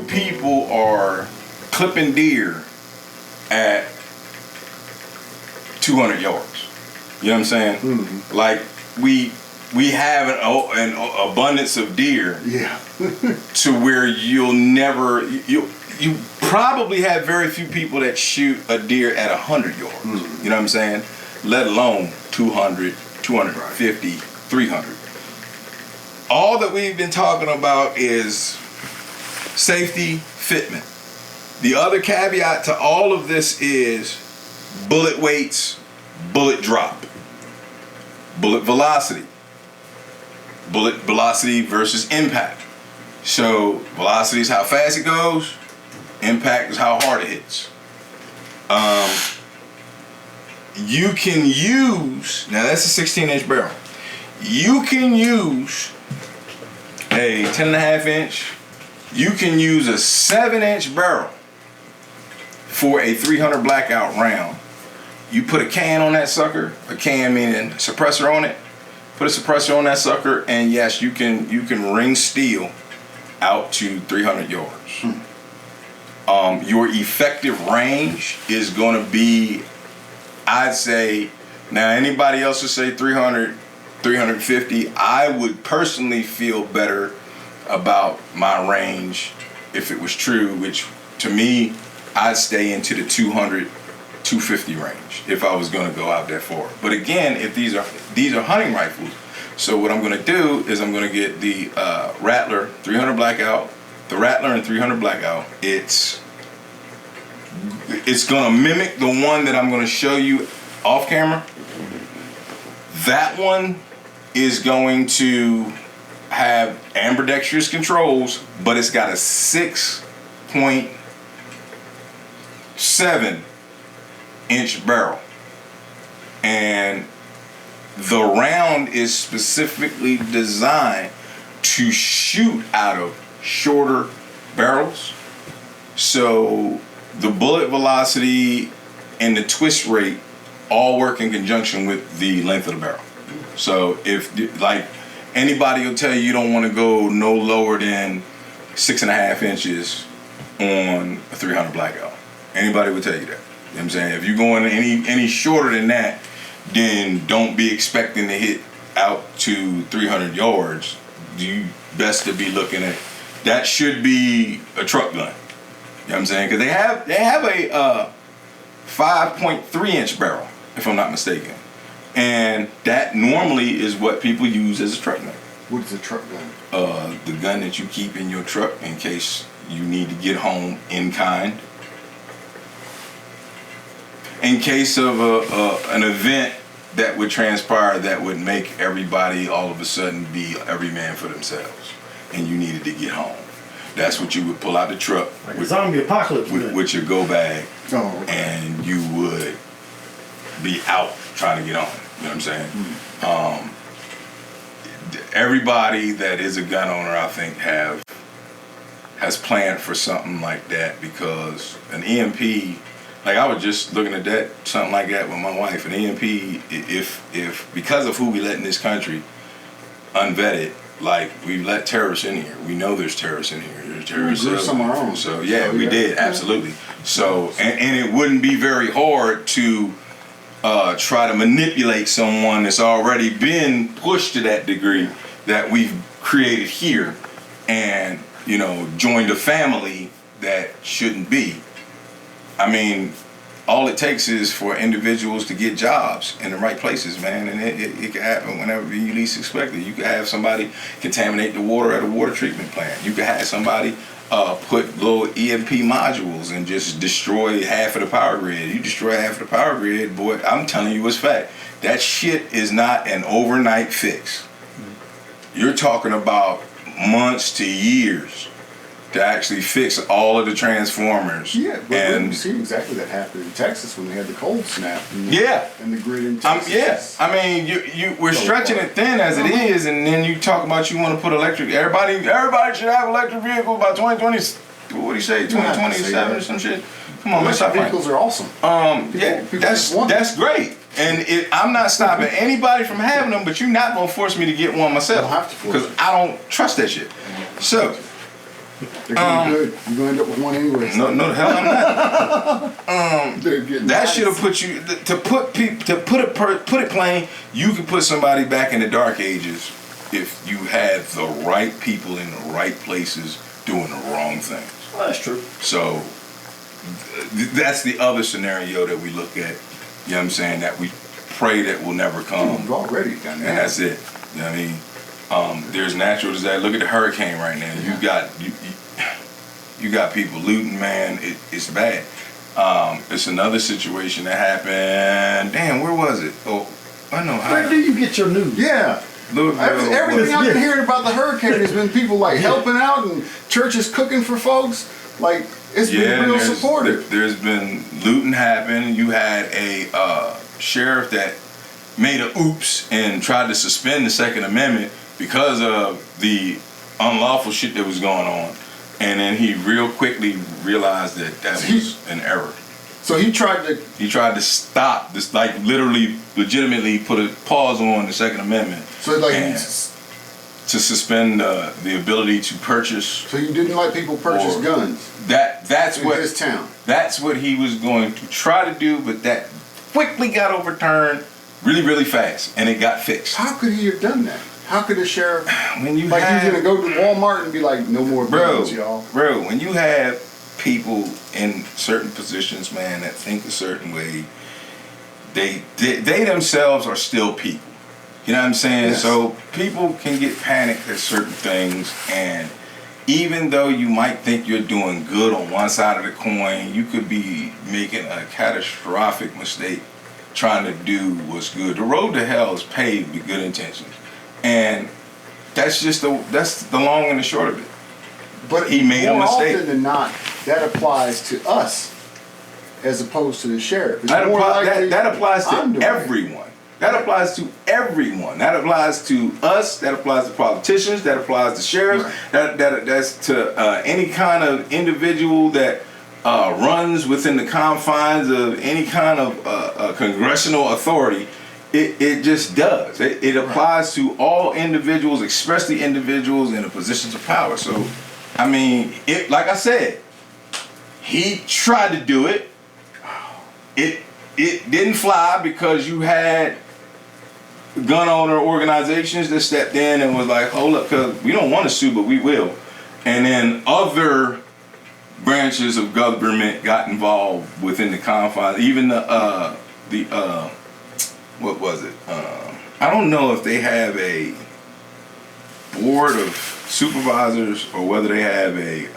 few people are clipping deer at 200 yards. You know what I'm saying? Mm-hmm. Like we have an abundance of deer. Yeah. To where you'll never you probably have very few people that shoot a deer at 100 yards. Mm-hmm. You know what I'm saying? Let alone 200, 250, 300. All that we've been talking about is safety, fitment. The other caveat to all of this is bullet weights, bullet drop, bullet velocity. Bullet velocity versus impact. So velocity is how fast it goes. Impact is how hard it hits. You can use, now that's a 16-inch barrel. You can use a 10.5 inch. You can use a 7-inch barrel for a 300 blackout round. You put a can on that sucker, a can meaning suppressor on it. Put a suppressor on that sucker, and yes, you can ring steel out to 300 yards. Your effective range is going to be, I'd say, now anybody else would say 300, 350. I would personally feel better about my range if it was true, which to me, I'd stay into the 200, 250 range if I was going to go out that far. But again, if these are hunting rifles, so what I'm going to do is I'm going to get the Rattler 300 blackout, the Rattler and 300 blackout. It's going to mimic the one that I'm going to show you off camera. That one is going to have ambidextrous controls, but it's got a 6.7 inch barrel, and the round is specifically designed to shoot out of shorter barrels. So the bullet velocity and the twist rate all work in conjunction with the length of the barrel. So if, like, anybody will tell you you don't want to go no lower than 6.5 inches on a 300 blackout. Anybody would tell you that. You know what I'm saying? If you're going any shorter than that, then don't be expecting to hit out to 300 yards. You best to be looking at, that should be a truck gun. You know what I'm saying? Because they have a 5.3 inch barrel, if I'm not mistaken. And that normally is what people use as a truck gun. What is a truck gun? The gun that you keep in your truck in case you need to get home in kind. In case of an event that would transpire that would make everybody all of a sudden be every man for themselves, and you needed to get home. That's what you would pull out the truck. Like a zombie apocalypse. With your go bag. Oh, okay. And you would be out trying to get on. You know what I'm saying? Mm-hmm. Everybody that is a gun owner, I think, has planned for something like that, because an EMP, like I was just looking at that, something like that with my wife. An EMP, if because of who we let in this country, unvetted, like we let terrorists in here. We know there's terrorists in here. There's terrorists. We grew some of our own. So yeah, we did, absolutely. So and it wouldn't be very hard to try to manipulate someone that's already been pushed to that degree that we've created here, and joined a family that shouldn't be. I mean, all it takes is for individuals to get jobs in the right places, man, and it can happen whenever you least expect it. You could have somebody contaminate the water at a water treatment plant. You could have somebody put little EMP modules and just destroy half of the power grid. You destroy half of the power grid, boy, I'm telling you it's fact. That shit is not an overnight fix. You're talking about months to years to actually fix all of the transformers. Yeah, but we've seen exactly that happen in Texas when they had the cold snap. And the grid in Texas. Yes, I mean, we're stretching it thin as it is, and then you talk about you want to put electric. Everybody should have electric vehicles by 2020. What do you say, 2027 or some shit? Come on, electric vehicles are awesome. That's great. And I'm not stopping anybody from having them, but you're not gonna force me to get one myself. I don't have to force because I don't trust that shit. So They're getting good. You're gonna end up with one anyway. So. No, the hell I'm not. That should have put you to put it plain. You could put somebody back in the dark ages if you had the right people in the right places doing the wrong things. Well, that's true. So that's the other scenario that we look at. You know what I'm saying? That we pray that will never come. You've already done that. And that's it. You know what I mean? There's natural disaster. Look at the hurricane right now. You got people looting, man. It's bad. It's another situation that happened. Damn, where was it? Oh, I know. Where do you get your news? Yeah. Everything I've been hearing about the hurricane has been people like helping out and churches cooking for folks. Like, it's been real supportive. There's been looting happen. You had a sheriff that made a oops and tried to suspend the Second Amendment because of the unlawful shit that was going on. And then he real quickly realized that was an error. So he tried to stop this, like literally, legitimately put a pause on the Second Amendment. So like to suspend the ability to purchase. So you didn't let people purchase guns. That's in what his town. That's what he was going to try to do, but that quickly got overturned really, really fast, and it got fixed. How could he have done that? How could a sheriff, when you he's gonna go to Walmart and be like, no more guns, y'all? Bro, when you have people in certain positions, man, that think a certain way, they themselves are still people. You know what I'm saying? Yes. So people can get panicked at certain things, and even though you might think you're doing good on one side of the coin, you could be making a catastrophic mistake trying to do what's good. The road to hell is paved with good intentions. And that's the long and the short of it. But he made a mistake. More often than not, that applies to us as opposed to the sheriff. That applies to everyone. That applies to everyone. That applies to us. That applies to politicians. That applies to sheriffs. Right. That's to any kind of individual that runs within the confines of any kind of congressional authority. It just does. It applies to all individuals, especially individuals in the positions of power. So, I mean, like I said, he tried to do it. It didn't fly because you had gun owner organizations that stepped in and was like, hold up, because we don't want to sue, but we will. And then other branches of government got involved within the confines. Even what was it? I don't know if they have a board of supervisors or whether they have a.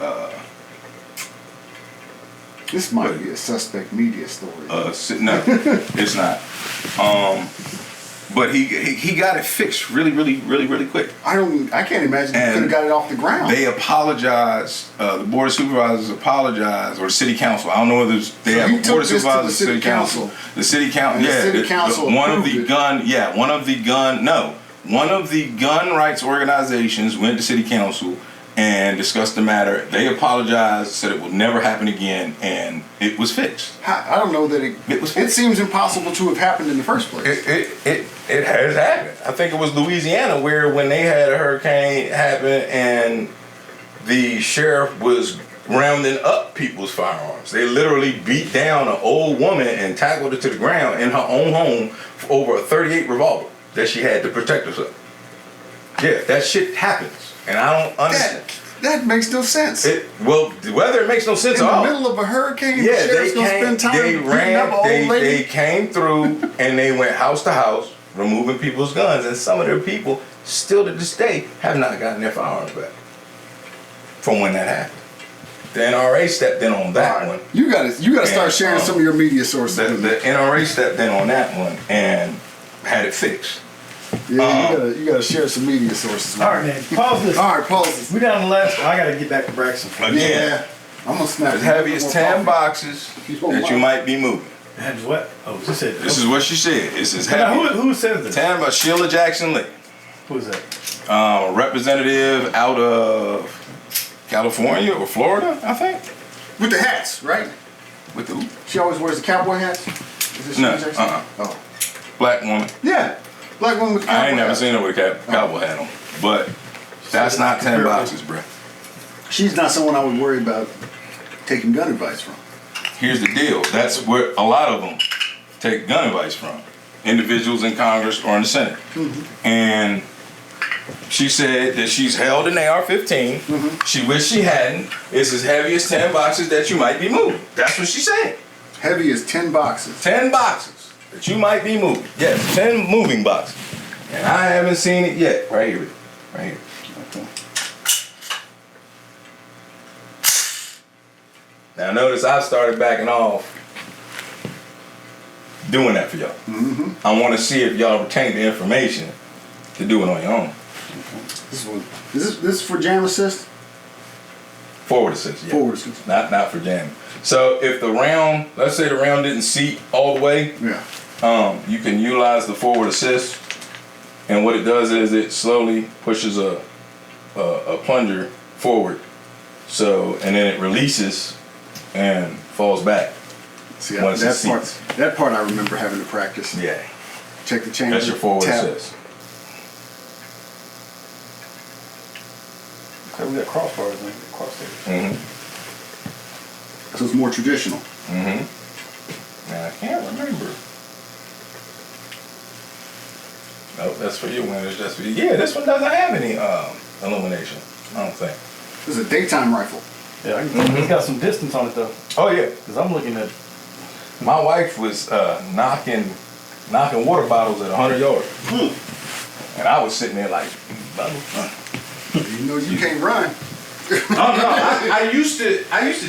This might be a suspect media story. No, it's not. But he got it fixed really quick. I can't imagine he could have got it off the ground. They apologized. The board of supervisors apologized, or the city council. I don't know whether they have a board of supervisors, or city council. The city council. Yeah, the city council. One of the gun rights organizations went to city council and discussed the matter. They apologized, said it will never happen again, and it was fixed. I don't know that it was fixed. It seems impossible to have happened in the first place. It has happened. I think it was Louisiana where when they had a hurricane happen and the sheriff was rounding up people's firearms. They literally beat down an old woman and tackled her to the ground in her own home for over a .38 revolver that she had to protect herself. Yeah, that shit happens. And I don't understand. That makes no sense. Whether it makes no sense at all. In the middle of a hurricane, the sheriff's going to spend time beating up an old lady. They came through and they went house to house, removing people's guns. And some of their people, still to this day, have not gotten their firearms back from when that happened. The NRA stepped in on that one. You gotta start sharing some of your media sources. The NRA stepped in on that one and had it fixed. Yeah, you gotta share some media sources. All right, man. Pause this. All right, pause this. We down the last. I gotta get back to Braxton. Yeah. I'm gonna snap. As heavy as 10 boxes that you might be moving. And what? Oh, she said. This is what she said. It's as heavy. Now, who says this? 10 by Sheila Jackson Lee. Who is that? A representative out of California or Florida, I think. With the hats, right? With the who? She always wears the cowboy hats. Is this No. Oh. Black woman. Yeah. Black woman with the cowboy hat. I ain't never seen her with a cowboy hat on. But that's not 10 boxes, bro. She's not someone I would worry about taking gun advice from. Here's the deal. That's where a lot of them take gun advice from. Individuals in Congress or in the Senate. Mm-hmm. And she said that she's held an AR-15. Mm-hmm. She wished she hadn't. It's as heavy as 10 boxes that you might be moving. That's what she said. Heavy as 10 boxes. 10 boxes that you might be moving. Yes, 10 moving boxes. And I haven't seen it yet. Right here. Right here. Okay. Now notice I started backing off doing that for y'all. Mm-hmm. I want to see if y'all retain the information to do it on your own. This for jam assist? Forward assist, yeah. Forward assist. Not for jamming. So if the round, let's say the round didn't seat all the way, you can utilize the forward assist, and what it does is it slowly pushes a plunger forward, so and then it releases and falls back. See, that part I remember having to practice. Yeah. Check the chain. That's your forward assist. Okay, we got crossbars, man. Crosshairs. Mm-hmm. So it's more traditional. Mm-hmm. Now I can't remember. Nope, that's for you, winners. That's for you. Yeah, this one doesn't have any illumination. I don't think. This is a daytime rifle. Yeah, it's got some distance on it though. Oh yeah, because I'm looking at. My wife was knocking water bottles at 100 yards, and I was sitting there like, you know you can't run. Oh no, I used to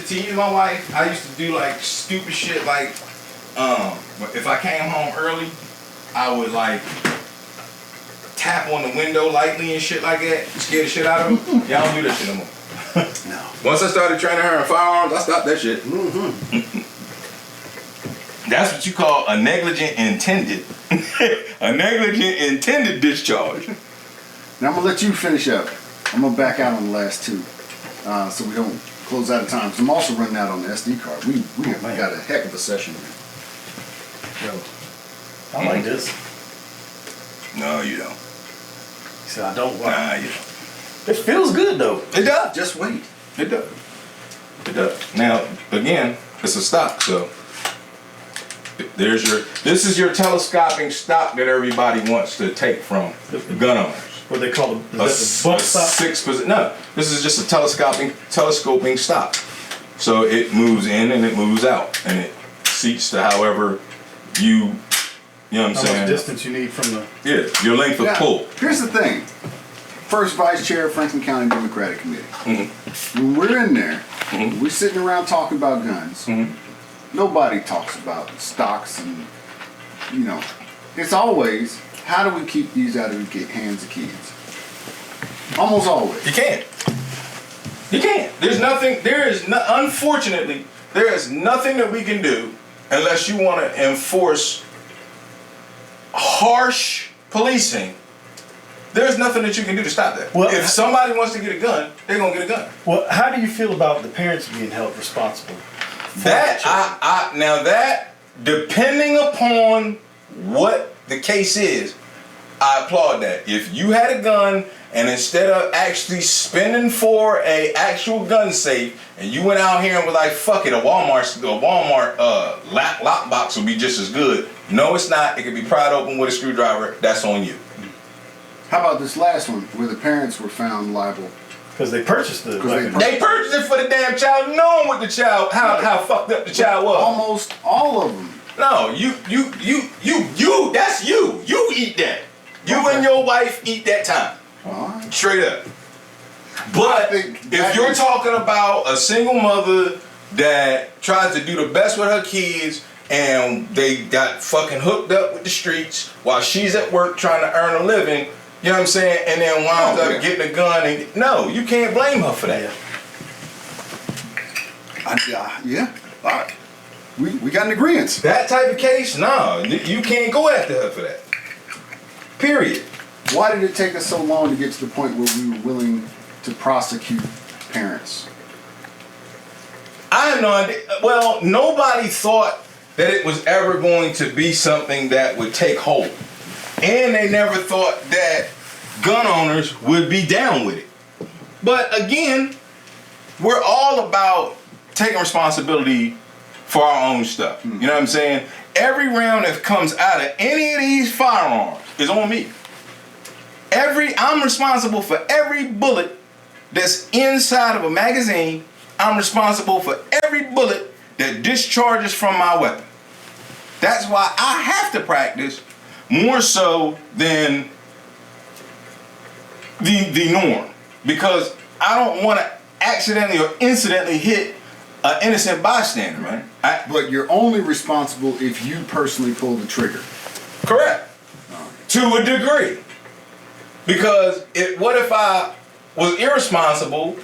tease my wife. I used to do like stupid shit like, if I came home early, I would like tap on the window lightly and shit like that, scare the shit out of them. Y'all don't do that shit no more. No. Once I started training her in firearms, I stopped that shit. Mm-hmm. That's what you call a negligent intended, a negligent intended discharge. Now I'm gonna let you finish up. I'm gonna back out on the last two, so we don't close out of time. Because I'm also running out on the SD card. We have got a heck of a session here. Yo, I like this. No, you don't. You said I don't. Nah, you don't. It feels good though. It does. Just wait. It does. It does. Now, again, it's a stock, so this is your telescoping stock that everybody wants to take from the gun owners. What they call the buck stock? No, this is just a telescoping stock. So it moves in and it moves out, and it seats to however you know what I'm saying? How much distance you need from the... Yeah, your length of pull. Here's the thing. First Vice Chair of Franklin County Democratic Committee. Mm-hmm. When we're in there, we're sitting around talking about guns. Mm-hmm. Nobody talks about stocks and, it's always, how do we keep these out of the hands of kids? Almost always. You can't. You can't. Unfortunately, there is nothing that we can do unless you want to enforce harsh policing. There's nothing that you can do to stop that. Well, if somebody wants to get a gun, they're going to get a gun. Well, how do you feel about the parents being held responsible? That, depending upon what the case is, I applaud that. If you had a gun and instead of actually spending for a actual gun safe, and you went out here and were like, fuck it, a Walmart lockbox would be just as good. No, it's not. It could be pried open with a screwdriver. That's on you. How about this last one, where the parents were found liable? Because they purchased the weapon. They purchased it for the damn child, knowing what the child, how fucked up the child was. Almost all of them. No, that's you. You eat that. You and your wife eat that time. Right. Straight up. But if you're talking about a single mother that tries to do the best with her kids and they got fucking hooked up with the streets while she's at work trying to earn a living, you know what I'm saying? And then winds up getting a gun. And no, you can't blame her for that. Yeah. All right. We got an agreement. That type of case, no. You can't go after her for that. Period. Why did it take us so long to get to the point where we were willing to prosecute parents? I have no idea. Well, nobody thought that it was ever going to be something that would take hold. And they never thought that gun owners would be down with it. But again, we're all about taking responsibility for our own stuff. You know what I'm saying? Every round that comes out of any of these firearms is on me. I'm responsible for every bullet that's inside of a magazine. I'm responsible for every bullet that discharges from my weapon. That's why I have to practice more so than the norm, because I don't want to accidentally or incidentally hit an innocent bystander, right? But you're only responsible if you personally pull the trigger. Correct. To a degree. Because what if I was irresponsible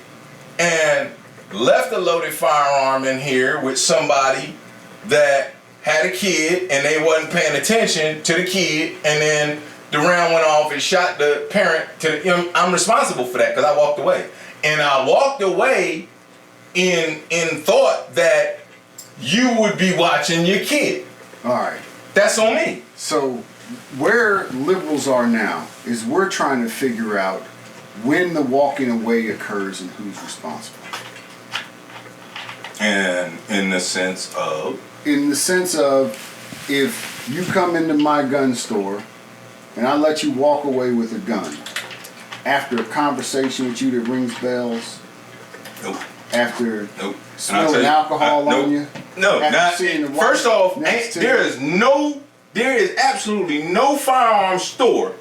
and left a loaded firearm in here with somebody that had a kid and they wasn't paying attention to the kid, and then the round went off and shot the parent I'm responsible for that because I walked away. And I walked away in thought that you would be watching your kid. All right. That's on me. So where liberals are now is we're trying to figure out when the walking away occurs and who's responsible. And in the sense of? In the sense of, if you come into my gun store and I let you walk away with a gun, after a conversation with you that rings bells, nope. After nope. smelling alcohol on you, no, not, first off, there is absolutely no firearm store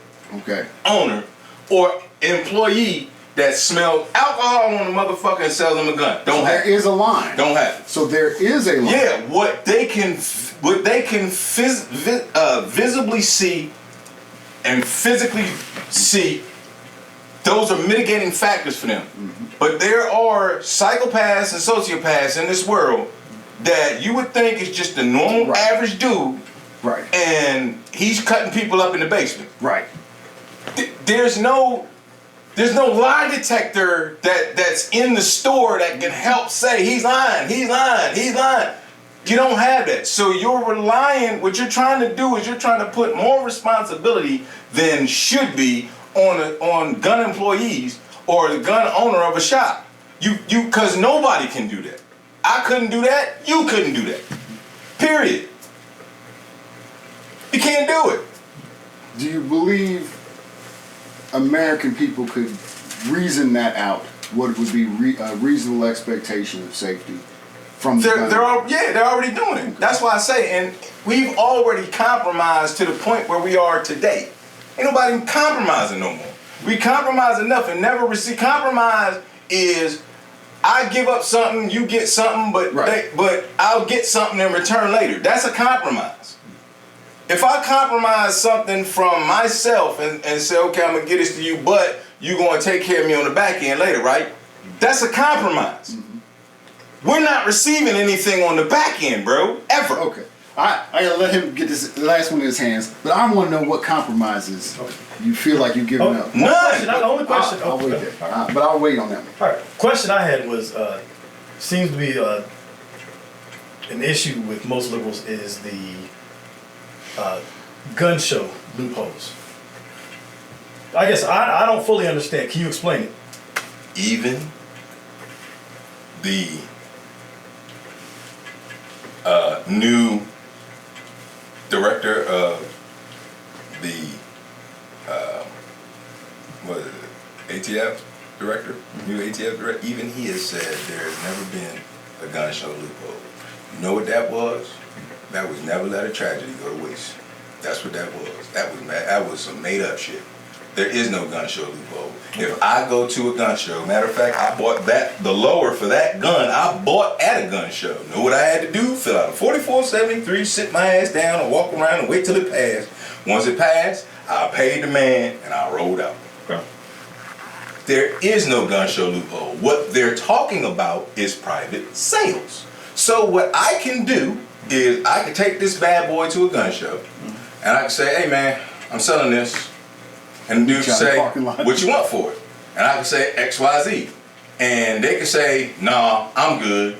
owner or employee that smells alcohol on a motherfucker and sells them a gun. Don't have it. There is a line. Don't have it. So there is a line. Yeah, what they can visibly see and physically see, those are mitigating factors for them. Mm-hmm. But there are psychopaths and sociopaths in this world that you would think is just a normal, average dude. Right. And he's cutting people up in the basement. Right. There's no lie detector that's in the store that can help say he's lying. You don't have that. So you're relying, what you're trying to do is you're trying to put more responsibility than should be on gun employees or the gun owner of a shop. Because nobody can do that. I couldn't do that. You couldn't do that. Period. You can't do it. Do you believe American people could reason that out? What would be a reasonable expectation of safety from the gun? They're already doing it. That's why I say, and we've already compromised to the point where we are today. Ain't nobody compromising no more. We compromise enough and never receive. Compromise is I give up something, you get something, but I'll get something in return later. That's a compromise. If I compromise something from myself and say, okay, I'm going to get this to you, but you're going to take care of me on the back end later, right? That's a compromise. Mm-hmm. We're not receiving anything on the back end, bro, ever. Okay. I got to let him get this last one in his hands, but I want to know what compromises you feel like you're giving up. None. The only question. I'll wait there. But I'll wait on that one. All right. Question I had was, seems to be an issue with most liberals is the gun show loopholes. I guess I don't fully understand. Can you explain it? Even the new director of the ATF director, new ATF director, even he has said there has never been a gun show loophole. You know what that was? That was never let a tragedy go to waste. That's what that was. That was some made up shit. There is no gun show loophole. If I go to a gun show, matter of fact, I bought the lower for that gun, I bought at a gun show. Know what I had to do? Fill out a 4473, sit my ass down and walk around and wait till it passed. Once it passed, I paid the man and I rolled out. Okay. There is no gun show loophole. What they're talking about is private sales. So what I can do is I can take this bad boy to a gun show and I can say, hey man, I'm selling this. And the dude can say, what you want for it? And I can say XYZ. And they can say, nah, I'm good.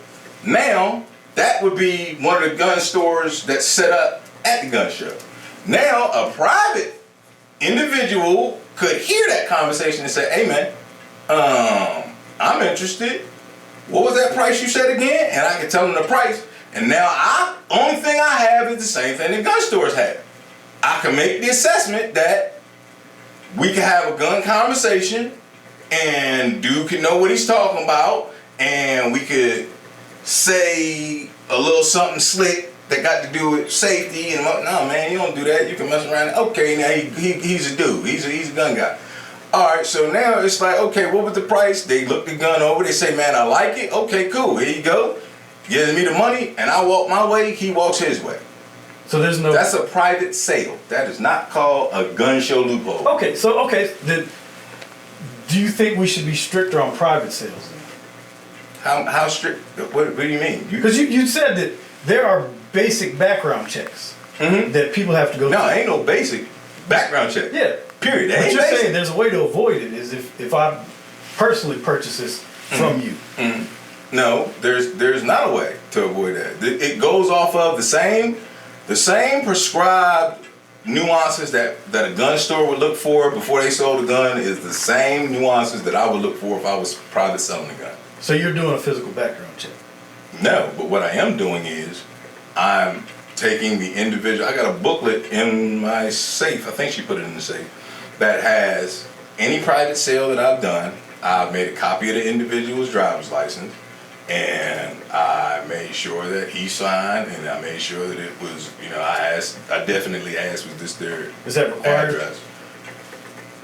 Now, that would be one of the gun stores that's set up at the gun show. Now, a private individual could hear that conversation and say, hey man, I'm interested. what was that price you said again? And I can tell them the price. And now only thing I have is the same thing the gun stores have. I can make the assessment that we can have a gun conversation and dude can know what he's talking about, and we could say a little something slick that got to do with safety and no man, you don't do that. You can mess around. Okay, now he's a dude. He's a gun guy. All right, so now it's like, okay, what was the price? They look the gun over. They say, man, I like it. Okay, cool. Here you go. Gives me the money, and I walk my way. He walks his way. So there's no. That's a private sale. That is not called a gun show loophole. Okay, then, do you think we should be stricter on private sales then? How strict? What do you mean? Because you said that there are basic background checks that people have to go through. No, ain't no basic background check. Yeah. Period. But Ain't you're basic. saying there's a way to avoid it is if I personally purchase this from you. No, there's not a way to avoid that. It goes off of the same prescribed nuances that a gun store would look for before they sold a gun is the same nuances that I would look for if I was private selling a gun. So you're doing a physical background check? No, but what I am doing is I'm taking the individual. I got a booklet in my safe. I think she put it in the safe that has any private sale that I've done. I've made a copy of the individual's driver's license, and I made sure that he signed, and I made sure that it was, I definitely asked, was this their Is that required? address?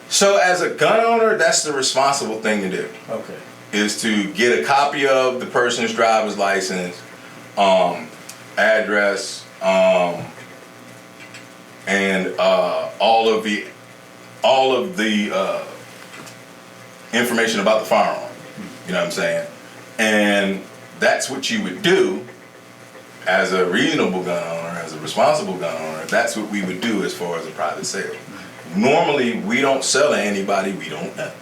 So as a gun owner, that's the responsible thing to do. Okay. Is to get a copy of the person's driver's license, address, and all of the information about the firearm. You know what I'm saying? And that's what you would do as a reasonable gun owner, as a responsible gun owner. That's what we would do as far as a private sale. Normally, we don't sell to anybody we don't know.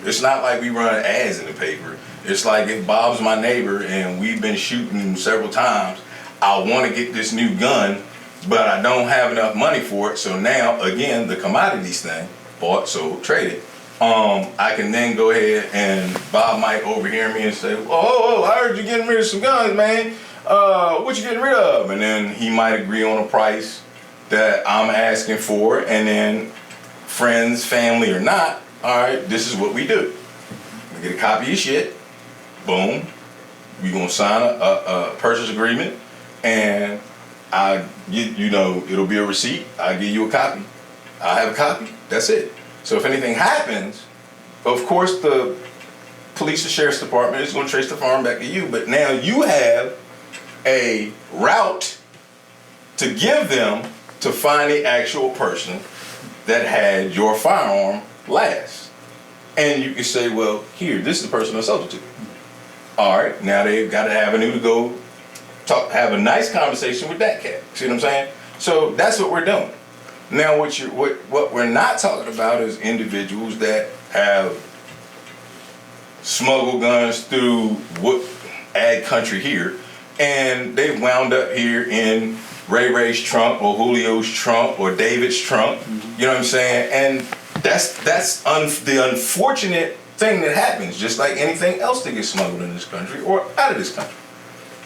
It's not like we run ads in the paper. It's like if Bob's my neighbor and we've been shooting several times, I want to get this new gun, but I don't have enough money for it. So now, again, the commodities thing, bought, sold, traded. I can then go ahead and Bob might overhear me and say, oh, I heard you getting rid of some guns, man. What you getting rid of? And then he might agree on a price that I'm asking for, and then friends, family or not, all right, this is what we do. We get a copy of your shit, boom, we gonna sign a purchase agreement, and it'll be a receipt, I give you a copy, I have a copy, that's it. So if anything happens, of course the police or sheriff's department is gonna trace the firearm back to you, but now you have a route to give them to find the actual person that had your firearm last. And you can say, well, here, this is the person I sold it to. All right, now they've got an avenue to go have a nice conversation with that cat. See what I'm saying? So that's what we're doing. Now, what we're not talking about is individuals that have smuggled guns through ag country here, and they've wound up here in Ray Ray's trunk or Julio's trunk or David's trunk. You know what I'm saying? And that's the unfortunate thing that happens, just like anything else that gets smuggled in this country or out of this country.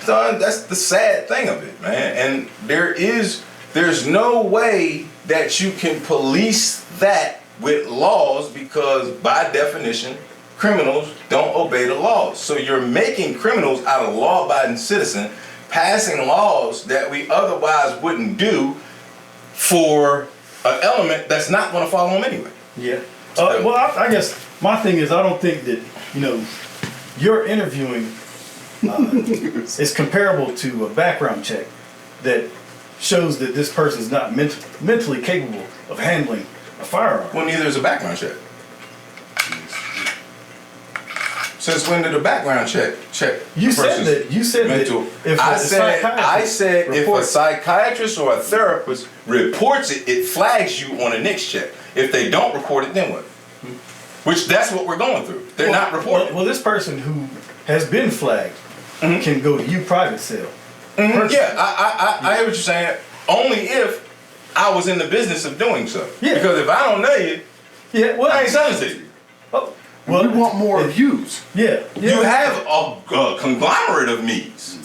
So that's the sad thing of it, man. And there's no way that you can police that with laws, because by definition, criminals don't obey the laws. So you're making criminals out of law-abiding citizens, passing laws that we otherwise wouldn't do for an element that's not going to follow them anyway. Yeah. Well, I guess my thing is, I don't think that, your interviewing is comparable to a background check that shows that this person is not mentally capable of handling a firearm. Well, neither is a background check. Since when did a background check? You said that if a psychiatrist or a therapist reports it, it flags you on a NICS check. If they don't report it, then what? Which that's what we're going through. They're not reporting. Well, this person who has been flagged can go to you private sale. Yeah, I hear what you're saying. Only if I was in the business of doing so. Yeah. Because if I don't know you, I ain't selling to you. Well, we want more views. Yeah. You have a conglomerate of me's.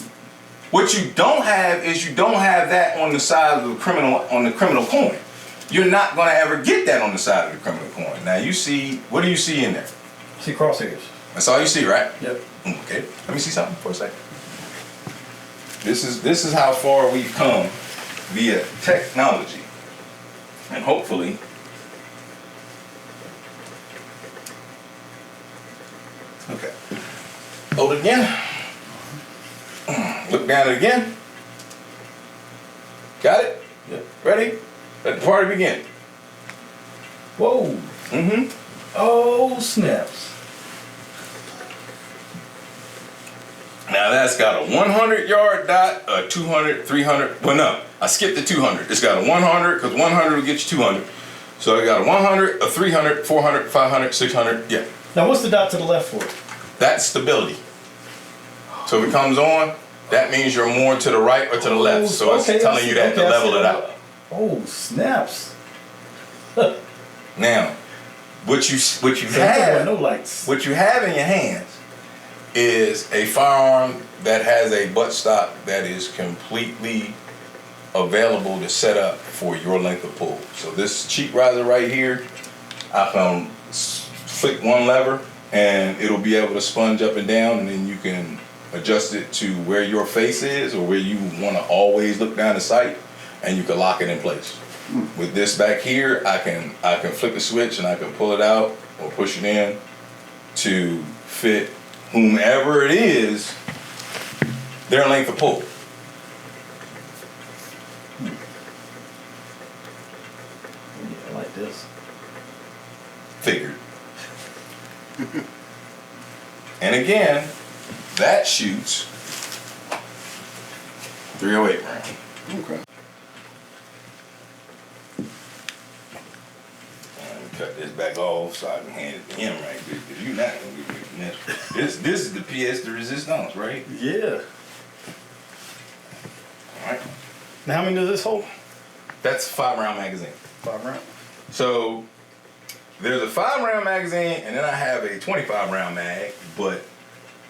What you don't have is you don't have that on the side of the criminal coin. You're not going to ever get that on the side of the criminal coin. Now you see, what do you see in there? See crosshairs. That's all you see, right? Yep. Okay. Let me see something for a second. This is how far we've come via technology, and hopefully. Okay. Hold it again. Look down it again. Got it? Yep. Ready? Let the party begin. Whoa. Mm-hmm. Oh, snaps. Now that's got a 100-yard dot, a 200, 300. Well, no, I skipped the 200. It's got a 100 because 100 will get you 200. So I got a 100, a 300, 400, 500, 600. Yeah. Now, what's the dot to the left for? That's stability. So if it comes on, that means you're more to the right or to the left. So it's telling you that to level it out. Oh, snaps. Now, what you So have, no lights. what you have in your hands is a firearm that has a buttstock that is completely available to set up for your length of pull. So this cheek riser right here, I can flick one lever and it'll be able to sponge up and down, and then you can adjust it to where your face is or where you want to always look down the sight, and you can lock it in place. With this back here, I can flick the switch and I can pull it out or push it in to fit whomever it is their length of pull. Yeah, I like this. Figured. And again, that shoots 308 round. Okay. Cut this back off so I can hand it to him right there, because you're not gonna get me from this. This is the pièce de résistance, right? Yeah. Alright. Now, how many does this hold? That's a 5-round magazine. 5 round. So there's a 5-round magazine, and then I have a 25-round mag, but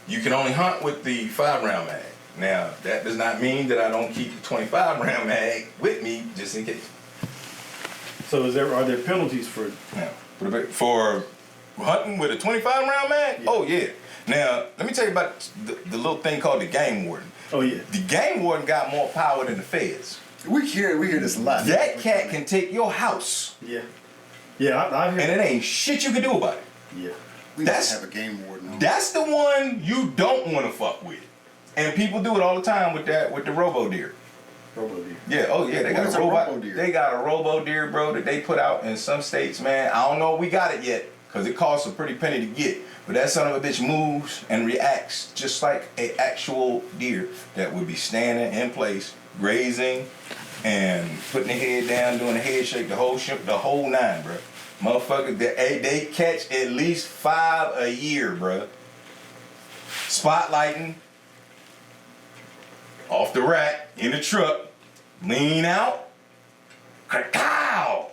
you can only hunt with the 5-round mag. Now, that does not mean that I don't keep the 25-round mag with me just in case. So are there penalties for? Now, for hunting with a 25-round mag? Yeah. Oh, yeah. Now, let me tell you about the little thing called the game warden. Oh yeah. The game warden got more power than the feds. We hear this a lot. That cat can take your house, Yeah. Yeah, I've heard. and it ain't shit you can do about it. Yeah. We That's- have a game warden. On. That's the one you don't want to fuck with. And people do it all the time with the robo deer. Robo deer. Yeah, oh yeah, they What got is a a robot. robo deer? They got a robo deer, bro, that they put out in some states, man. I don't know if we got it yet, because it costs a pretty penny to get. But that son of a bitch moves and reacts just like an actual deer that would be standing in place, grazing, and putting their head down, doing a head shake, the whole nine, bro. Motherfucker, they catch at least 5 a year, bro. Spotlighting, off the rack, in the truck, lean out, cacao.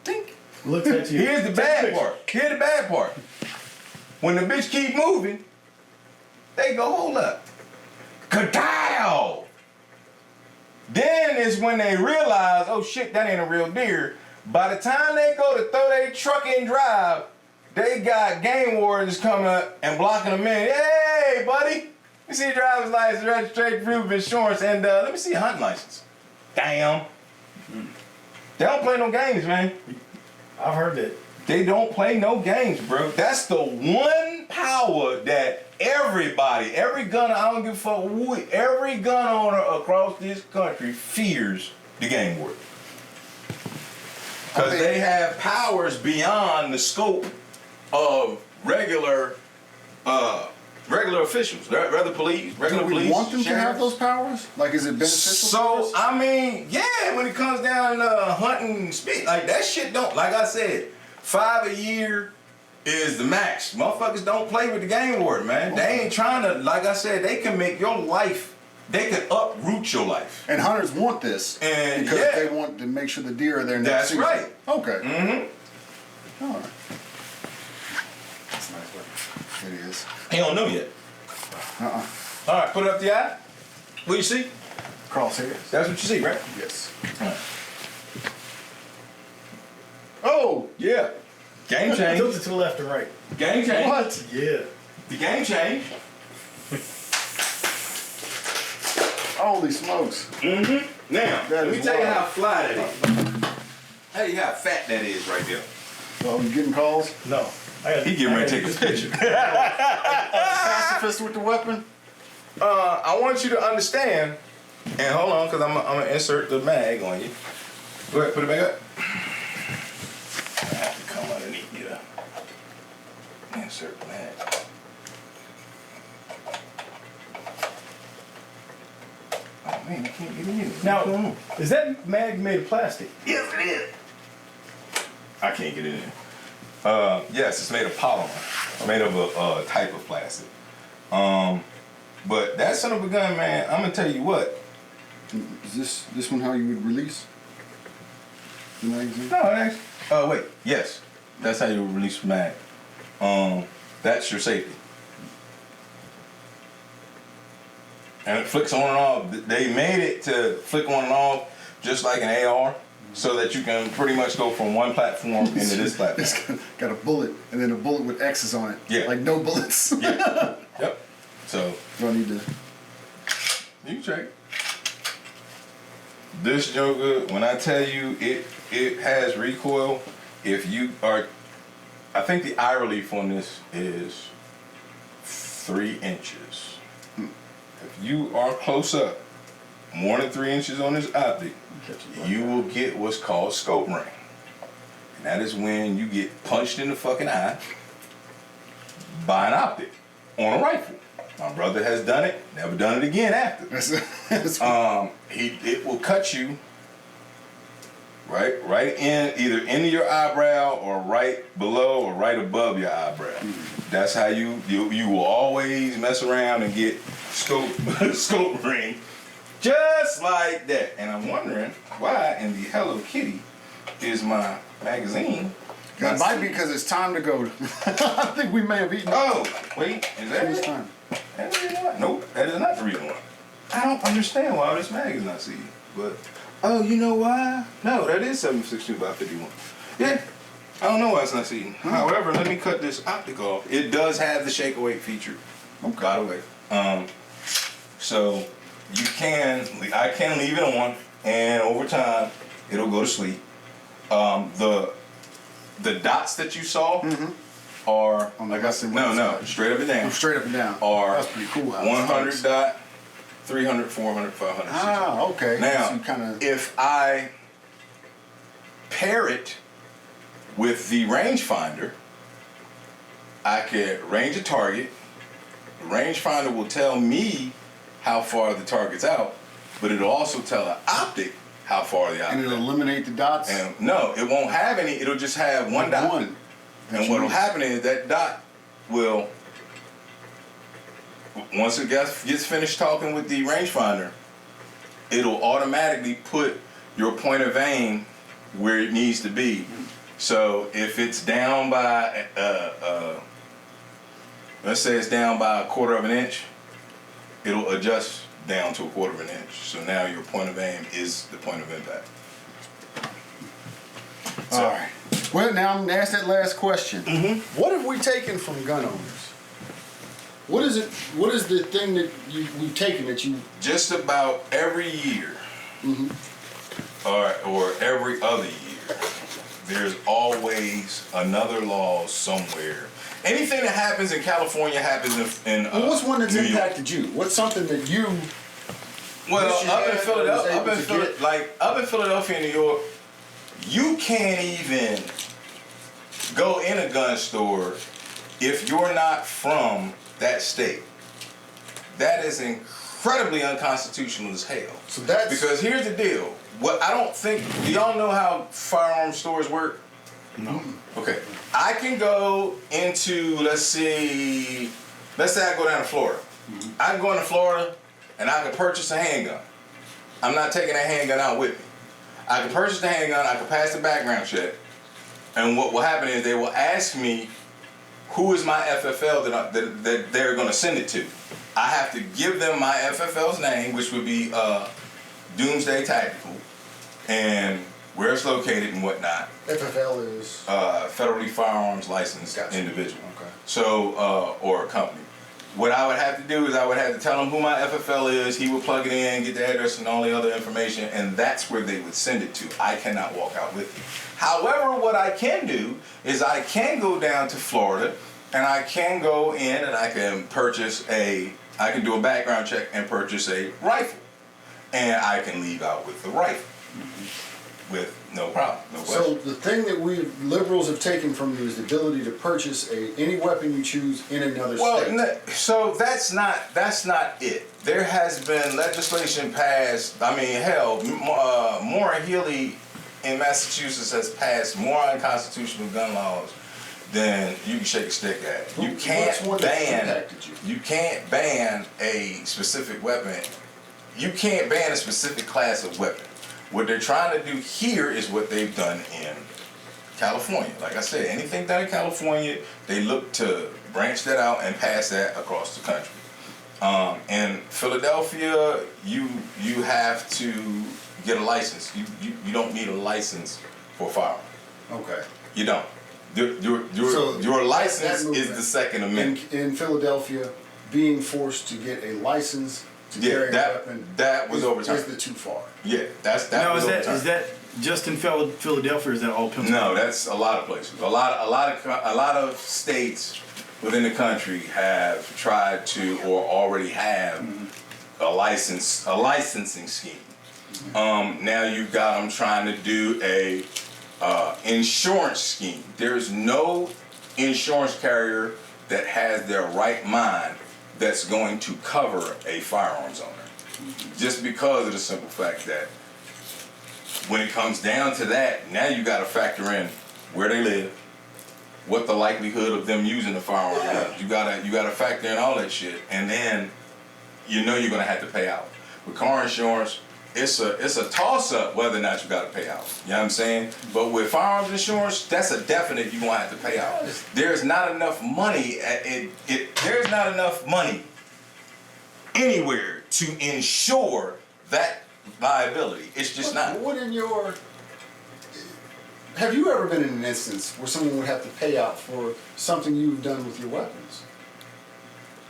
Think. Looks at you. Here's the bad part. Here's the bad part. When the bitch keep moving, they go, hold up. Cacao. Then is when they realize, oh shit, that ain't a real deer. By the time they go to throw their truck in drive, they got game wardens coming up and blocking them in. Hey, buddy. Let me see your driver's license, registration, proof of insurance, and let me see your hunting license. Damn. They don't play no games, man. I've heard that. They don't play no games, bro. That's the one power that everybody, every gunner, I don't give a fuck who, every gun owner across this country fears the game warden. Because they have powers beyond the scope of regular officials, regular police, Do we want them to have sheriffs. those powers? Like, is it beneficial? So, to us? I mean, yeah, when it comes down to hunting speed, like that shit don't, like I said, 5 a year is the max. Motherfuckers don't play with the game warden, man. They ain't trying to, like I said, they can make your life, they can uproot your life. And hunters want this And because yeah. they want to make sure the deer are there next That's season. right. Okay. Mm-hmm. All right. It is. He don't know yet. Uh-uh. All right, put it up the eye. What you see? Crosshairs. That's what you see, right? Yes. All right. Oh! Yeah. Game change. Tilt it to the left and right. Game change. What? Yeah. The game change. Holy smokes. Mm-hmm. Now, That let me is tell you wild. how fly that is. Tell you how fat that is right there. Oh, you getting calls? No. He getting ready to take a picture. Pacifist with the weapon? I want you to understand, and hold on, because I'm going to insert the mag on you. Go ahead, put it back up. I have to come underneath you to insert the mag. Oh man, I can't get in here. Now, is that mag made of plastic? Yes, it is. I can't get in there. Yes, it's made of polymer. Made of a type of plastic. But that son of a gun, man, I'm gonna tell you what. Is this one how you would release the magazine? No, actually. Oh wait, yes, that's how you release the mag. That's your safety. And it flicks on and off. They made it to flick on and off just like an AR, so that you can pretty much go from one platform into this platform. It's got a bullet and then a bullet with X's on it. Yeah. Like no bullets. Yeah. Yep. So Do I need to? you can check. This Joker, when I tell you it has recoil, if you are, I think the eye relief on this is 3 inches. If you are close up, more than 3 inches on this optic, you will get what's called scope ring. And that is when you get punched in the fucking eye by an optic on a rifle. My brother has done it, never done it again after. It will cut you right in, either into your eyebrow or right below or right above your eyebrow. That's how you will always mess around and get scope ring, just like that. And I'm wondering why in the Hello Kitty is my magazine. It might be because it's time to go. I think we may have eaten. Oh, wait, is that It's it? time. That's the reason why. Nope, that is not the reason why. I don't understand why this mag is not seeing. But, oh, you know why? No, that is 762 by 51. Yeah, I don't know why it's not seeing. However, let me cut this optic off. It does have the shake away feature. Okay. By the way. So, I can leave it on, and over time, it'll go to sleep. The dots that you saw are, On the like I left said, and right no, side. straight up and down. Straight up and down. Are That's pretty cool. how it 100 starts. dot, 300, 400, 500. Ah, okay. Now, So you kinda, if I pair it with the rangefinder, I can range a target. The rangefinder will tell me how far the target's out, but it'll also tell the optic how far the and optic it'll is. eliminate the dots. And no, it won't have any. It'll just have one dot. One. And what will happen is that dot will, once it gets finished talking with the rangefinder, it'll automatically put your point of aim where it needs to be. So if it's down by, let's say it's down by a 1/4 of an inch, it'll adjust down to a 1/4 of an inch. So now your point of aim is the point of impact. All right. Well, now I'm gonna ask that last question. What have we taken from gun owners? What is it? What is the thing that we've taken that you? Just about every year, or every other year, there's always another law somewhere. Anything that happens in California happens in Well, what's one that's New York. impacted you? What's something that you? Well, wish you up in had or Philadelphia, was able to get? up in Philadelphia, New York, you can't even go in a gun store if you're not from that state. That is incredibly unconstitutional as hell. So that's Because here's the deal. What I don't think, do y'all know how firearm stores work? No. Okay. I can go into, let's say I go down to Florida. I can go into Florida and I can purchase a handgun. I'm not taking that handgun out with me. I can purchase the handgun, I can pass the background check, and what will happen is they will ask me who is my FFL that they're going to send it to? I have to give them my FFL's name, which would be Doomsday Tactical, and where it's located and whatnot. FFL is Federally firearms licensed individual. Okay. So, or a company. What I would have to do is I would have to tell him who my FFL is. He would plug it in, get the address and all the other information, and that's where they would send it to. I cannot walk out with it. However, what I can do is I can go down to Florida, and I can go in and I can I can do a background check and purchase a rifle. And I can leave out with the rifle. With no problem, no question. So the thing that we liberals have taken from you is the ability to purchase any weapon you choose in another state. So that's not it. There has been legislation passed. I mean, hell, Maura Healey in Massachusetts has passed more unconstitutional gun laws than you can shake a stick at. You can't ban a specific weapon. You can't ban a specific class of weapon. What they're trying to do here is what they've done in California. Like I said, anything done in California, they look to branch that out and pass that across the country. In Philadelphia, you have to get a license. You don't need a license for a firearm. Okay. You don't. Your license is the Second Amendment. In Philadelphia, being forced to get a license to carry a weapon that was overturned. Is the too far. Yeah, that was overturned. Is that just in Philadelphia, or is that all Pennsylvania? No, that's a lot of places. A lot of states within the country have tried to or already have a licensing scheme. Now you've got them trying to do a insurance scheme. There's no insurance carrier that has their right mind that's going to cover a firearms owner. Just because of the simple fact that when it comes down to that, now you got to factor in where they live, what the likelihood of them using the firearm is. You gotta factor in all that shit, and then you're gonna have to pay out. With car insurance, it's a toss-up whether or not you got to pay out. You know what I'm saying? But with firearms insurance, that's a definite you're going to have to pay out. There's not enough money there's not enough money anywhere to insure that liability. It's just not. Have you ever been in an instance where someone would have to pay out for something you've done with your weapons?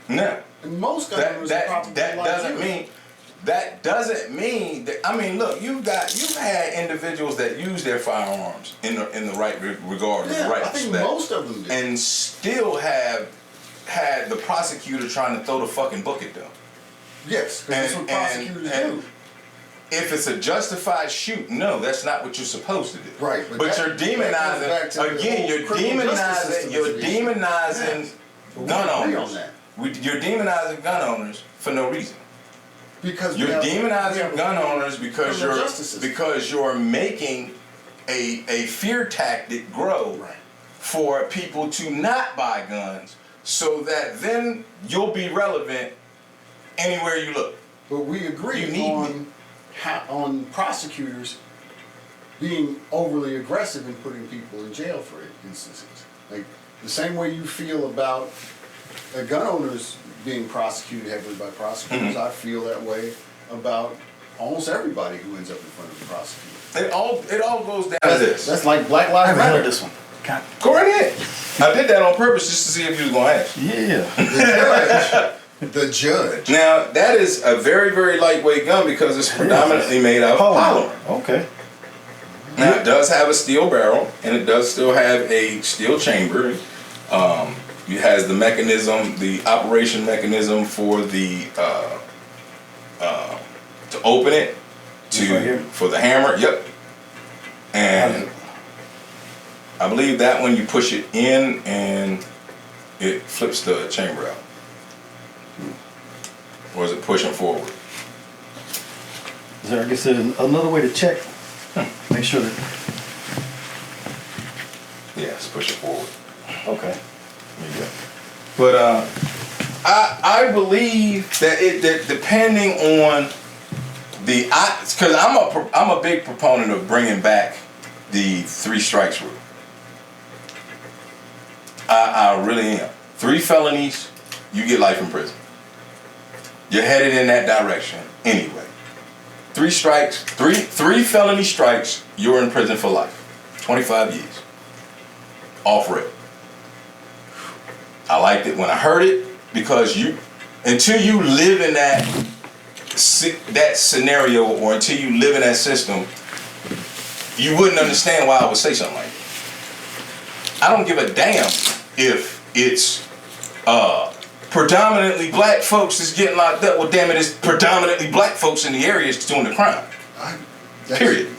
No. And most governments That doesn't mean that. I mean, look, you've had individuals that use their firearms in the right regard, in the right I think respect, most of them do, and still have had the prosecutor trying to throw the fucking book at them. Yes, because that's what prosecutors do. If it's a justified shoot, no, that's not what you're supposed to do. Right, but you're demonizing again. You're demonizing gun owners. You're demonizing gun owners for no reason. Because you're demonizing gun owners because you're making a fear tactic grow for people to not buy guns, so that then you'll be relevant anywhere you look. But we agree on prosecutors being overly aggressive in putting people in jail for instances. Like the same way you feel about gun owners being prosecuted heavily by prosecutors, I feel that way about almost everybody who ends up in front of the prosecutor. It all goes down to this. That's like Black Lives Matter. This one. Go right ahead. I did that on purpose just to see if you was gonna ask. Yeah. The judge. Now that is a very, very lightweight gun because it's predominantly made out of polymer. Okay. Now it does have a steel barrel and it does still have a steel chamber. It has the mechanism, the operation mechanism for the to open it, for the hammer. Yep. And I believe that when you push it in and it flips the chamber out. Or is it pushing forward? Is there, I guess, another way to check? Make sure that. Yeah, it's pushing forward. Okay. There you go. But I believe that depending on because I'm a big proponent of bringing back the 3 strikes rule. I really am. 3 felonies, you get life in prison. You're headed in that direction anyway. 3 strikes, three felony strikes, you're in prison for life. 25 years. Off rip. I liked it when I heard it because until you live in that scenario or until you live in that system, you wouldn't understand why I would say something like that. I don't give a damn if it's predominantly black folks that's getting locked up. Well, damn it, it's predominantly black folks in the areas doing the crime. Period.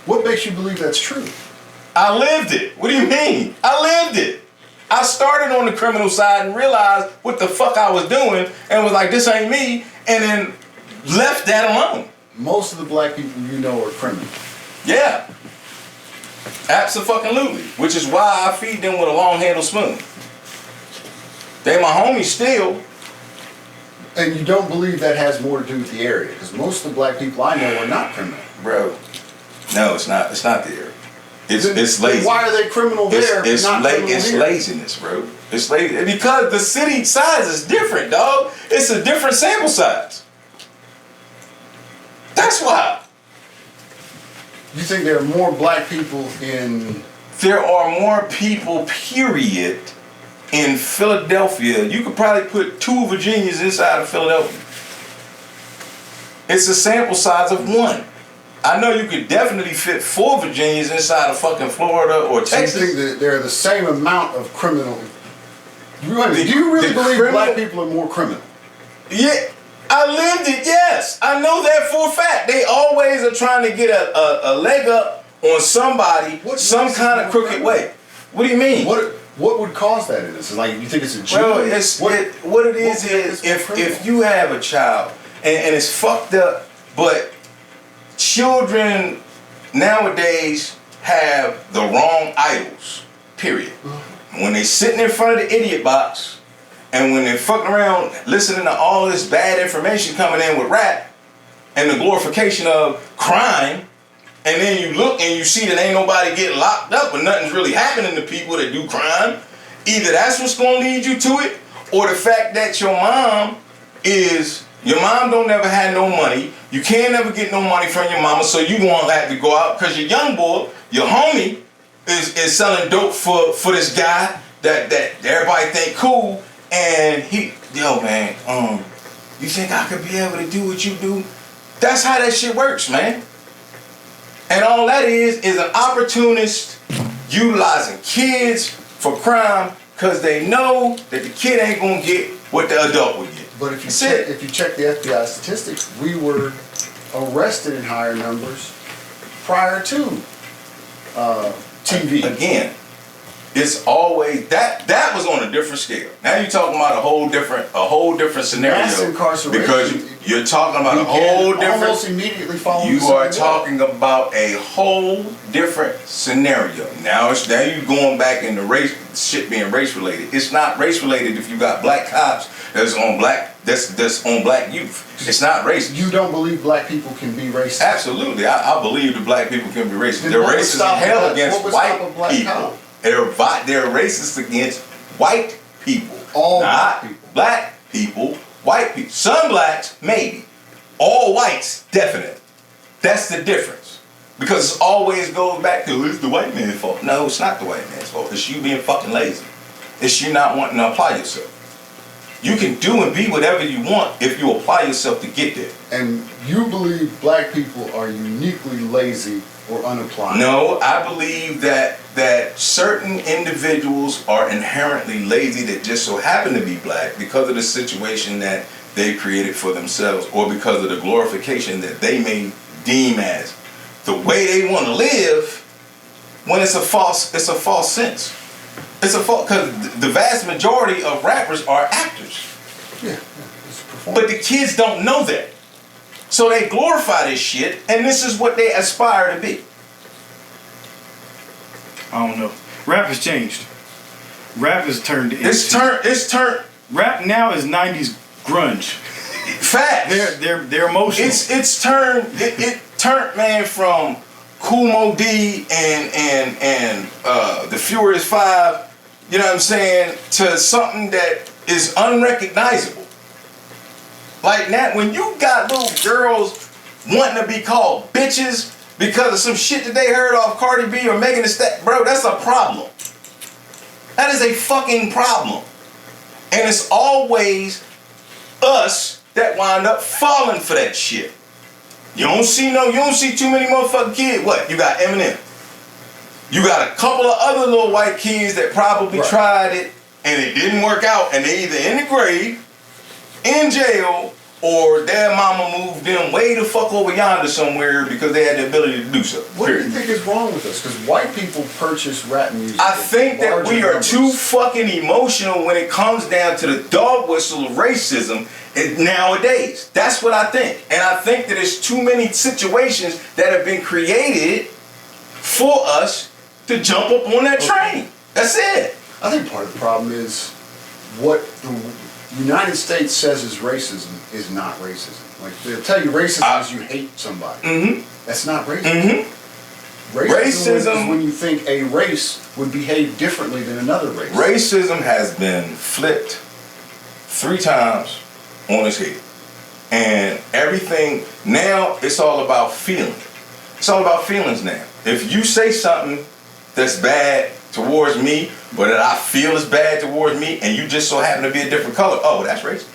What makes you believe that's true? I lived it. What do you mean? I lived it. I started on the criminal side and realized what the fuck I was doing and was like, this ain't me, and then left that alone. Most of the black people you know are criminals. Yeah. Absolutely. Which is why I feed them with a long-handled spoon. They my homies still. And you don't believe that has more to do with the area? Because most of the black people I know are not criminal. Bro, no, it's not. It's not the area. It's lazy. Why are they criminal there? It's here? laziness, bro. It's lazy because the city size is different, dog. It's a different sample size. That's why. You think there are more black people in? There are more people, period, in Philadelphia. You could probably put 2 Virginias inside of Philadelphia. It's a sample size of 1. I know you could definitely fit 4 Virginias inside of fucking Florida or Texas. So you think that there are the same amount of criminal? Do you really believe black people are more criminal? Yeah, I lived it. Yes, I know that for a fact. They always are trying to get a leg up on somebody, some kind of crooked way. What do you mean? What would cause that in this? Like, you think it's a gene? Well, what it is if you have a child and it's fucked up, but children nowadays have the wrong idols, period. When they sitting in front of the idiot box and when they're fucking around listening to all this bad information coming in with rap and the glorification of crime, and then you look and you see that ain't nobody getting locked up but nothing's really happening to people that do crime, either that's what's going to lead you to it, or the fact that your mom don't never have no money. You can't never get no money from your mama, so you won't have to go out because your young boy, your homie, is selling dope for this guy that everybody think cool, and man, you think I could be able to do what you do? That's how that shit works, man. And all that is an opportunist utilizing kids for crime because they know that the kid ain't gonna get what the adult would get. But if you check the FBI statistics, we were arrested in higher numbers prior to TV. Again, it's always that was on a different scale. Now you're talking about a whole different scenario. Mass incarceration because you're talking about a whole different. Almost immediately following. You are talking about a whole different scenario. Now you're going back into race shit being race related. It's not race related if you got black cops that's on black youth. It's not racist. You don't believe black people can be racist? Absolutely, I believe that black people can be racist. They're racist as hell against white people. They're racist against white people. All not black people. Black people, white people. Some blacks, maybe. All whites, definitely. That's the difference. Because it always goes back to, it's the white man's fault. No, it's not the white man's fault. It's you being fucking lazy. It's you not wanting to apply yourself. You can do and be whatever you want if you apply yourself to get there. And you believe black people are uniquely lazy or unapplied? No, I believe that certain individuals are inherently lazy that just so happen to be black because of the situation that they created for themselves or because of the glorification that they may deem as the way they want to live when it's a false sense. It's a false, because the vast majority of rappers are actors. Yeah. But the kids don't know that. So they glorify this shit, and this is what they aspire to be. I don't know. Rap has changed. Rap has turned into... It's turned... Rap now is 90s grunge. Facts. They're emotional. It's turned... It turned, man, from Kool Moe Dee and the Furious Five you know what I'm saying, to something that is unrecognizable. Like that, when you got little girls wanting to be called bitches because of some shit that they heard off Cardi B or Megan Thee Stallion, bro, that's a problem. That is a fucking problem. And it's always us that wind up falling for that shit. You don't see too many motherfucking kids. What? You got Eminem. You got a couple of other little white kids that probably tried it and it didn't work out, and they either in the grave, in jail, or their mama moved them way the fuck over yonder somewhere because they had the ability to do so. What do you think is wrong with us? Because white people purchase rap music. I think that we are too fucking emotional when it comes down to the dog whistle of racism nowadays. That's what I think. And I think that there's too many situations that have been created for us to jump up on that train. That's it. I think part of the problem is what the United States says is racism is not racism. Like, they'll tell you racism is you hate somebody. Mm-hmm. That's not racism. Mm-hmm. Racism is when you think a race would behave differently than another race. Racism has been flipped 3 times on its head. And everything, now it's all about feeling. It's all about feelings now. If you say something that's bad towards me, but that I feel is bad towards me, and you just so happen to be a different color, oh, that's racist.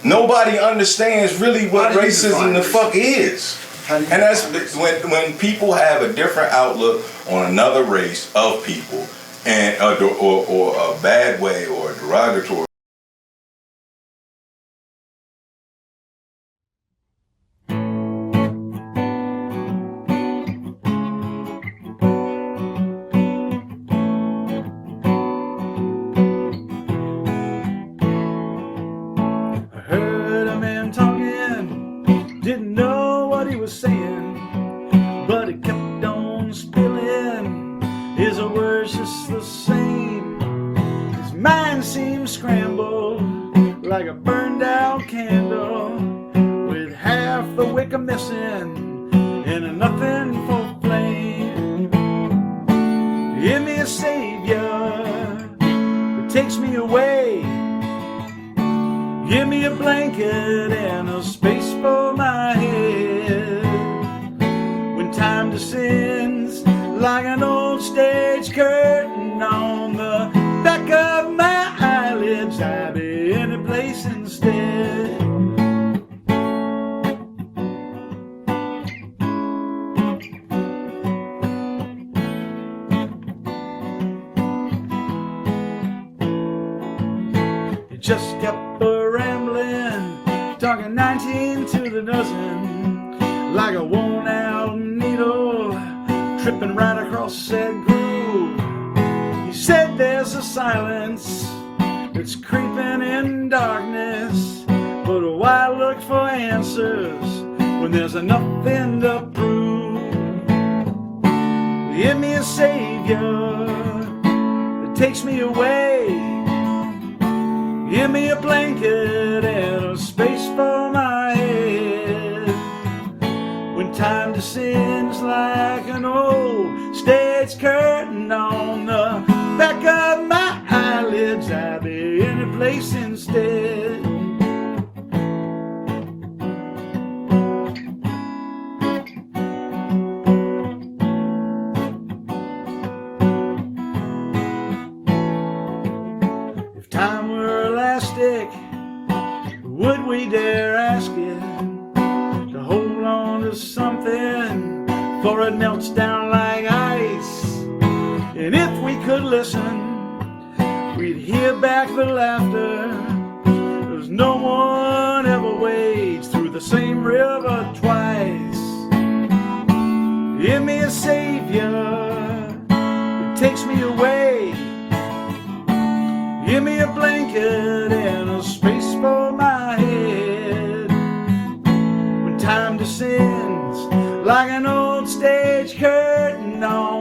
Nobody understands really what racism the fuck is. And that's when people have a different outlook on another race of people, and or a bad way or a derogatory. Didn't know what he was saying, but he kept on spilling. His words just the same. His mind seemed scrambled like a burned out candle, with half the wick missing and a nothing for flame. Give me a savior that takes me away. Give me a blanket and a space for my head. When time descends like an old stage curtain on the back of my eyelids, I'll be in a place instead. It just kept talking 19 to the dozen, like a worn out needle, tripping right across that groove. He said there's a silence that's creeping in darkness, but why look for answers when there's nothing to prove? Give me a savior that takes me away. Give me a blanket and a space for my head. When time descends like an old stage curtain on the back of my eyelids, I'll be in a place instead. If time were elastic, would we dare ask it to hold on to something, for it melts down like ice? And if we could listen, we'd hear back the laughter, 'cause no one ever wades through the same river twice. Give me a savior that takes me away. Give me a blanket and a space for my head. When time descends like an old stage curtain on